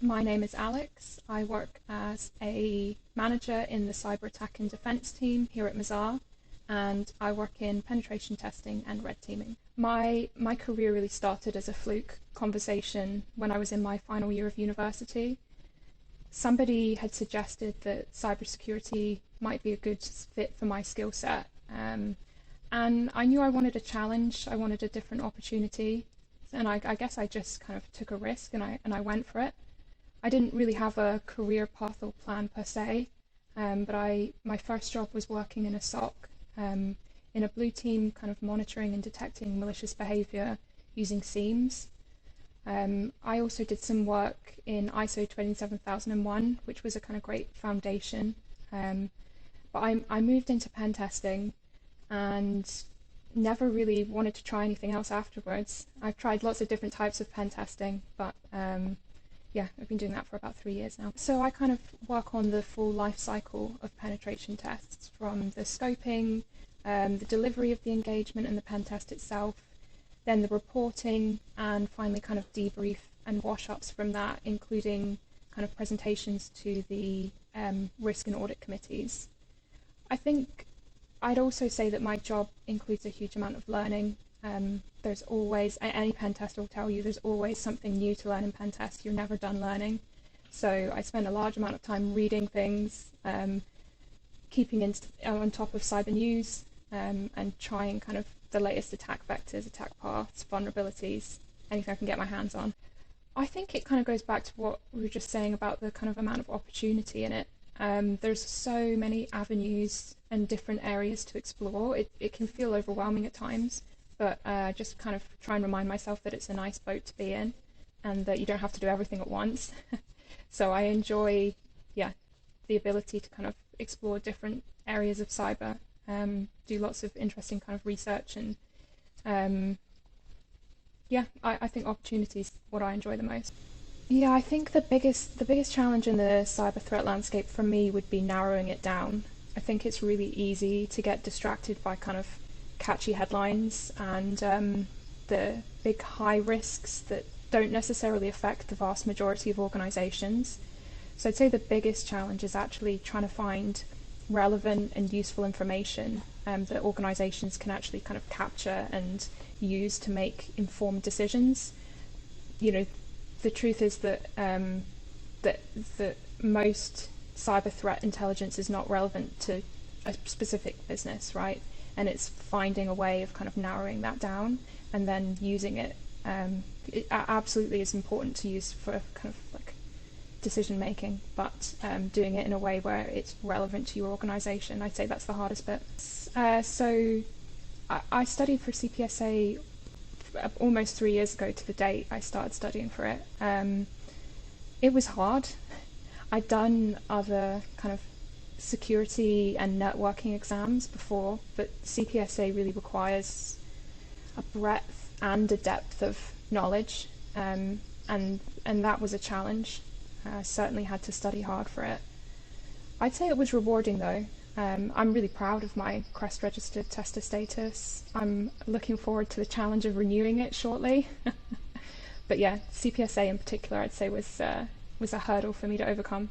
My name is Alex. I work as a manager in the cyber attack and defense team here at Mazars, and I work in penetration testing and red teaming. My career really started as a fluke conversation when I was in my final year of university. Somebody had suggested that cybersecurity might be a good fit for my skill set, and I knew I wanted a challenge. I wanted a different opportunity, and I guess I just kind of took a risk and I went for it. I didn't really have a career path or plan per se, but my first job was working in a SOC, in a blue team, kind of monitoring and detecting malicious behavior using SIEMs. I also did some work in ISO 27001, which was a kind of great foundation. But I moved into pen testing and never really wanted to try anything else afterwards. I've tried lots of different types of pen testing, but yeah, I've been doing that for about 3 years now. So I kind of work on the full life cycle of penetration tests, from the scoping, the delivery of the engagement and the pen test itself, then the reporting, and finally kind of debrief and wash-ups from that, including kind of presentations to the risk and audit committees. I think I'd also say that my job includes a huge amount of learning. There's always, any pen tester will tell you, there's always something new to learn in pen tests. You're never done learning. So I spend a large amount of time reading things, keeping on top of cyber news, and trying kind of the latest attack vectors, attack paths, vulnerabilities, anything I can get my hands on. I think it kind of goes back to what we were just saying about the kind of amount of opportunity in it. There's so many avenues and different areas to explore. It can feel overwhelming at times, but just kind of try and remind myself that it's a nice boat to be in and that you don't have to do everything at once. So I enjoy, yeah, the ability to kind of explore different areas of cyber, do lots of interesting kind of research, and yeah, I think opportunity is what I enjoy the most. Yeah, I think the biggest challenge in the cyber threat landscape for me would be narrowing it down. I think it's really easy to get distracted by kind of catchy headlines and the big high risks that don't necessarily affect the vast majority of organizations. So I'd say the biggest challenge is actually trying to find relevant and useful information that organizations can actually kind of capture and use to make informed decisions. You know, the truth is that that most cyber threat intelligence is not relevant to a specific business, right? And it's finding a way of kind of narrowing that down and then using it. It absolutely is important to use for kind of like decision making, but doing it in a way where it's relevant to your organization. I'd say that's the hardest bit. So I studied for CPSA almost 3 years ago to the date I started studying for it. It was hard. I'd done other kind of security and networking exams before, but CPSA really requires a breadth and a depth of knowledge, and that was a challenge. I certainly had to study hard for it. I'd say it was rewarding though. I'm really proud of my CREST registered tester status. I'm looking forward to the challenge of renewing it shortly. But yeah, CPSA in particular I'd say was a hurdle for me to overcome.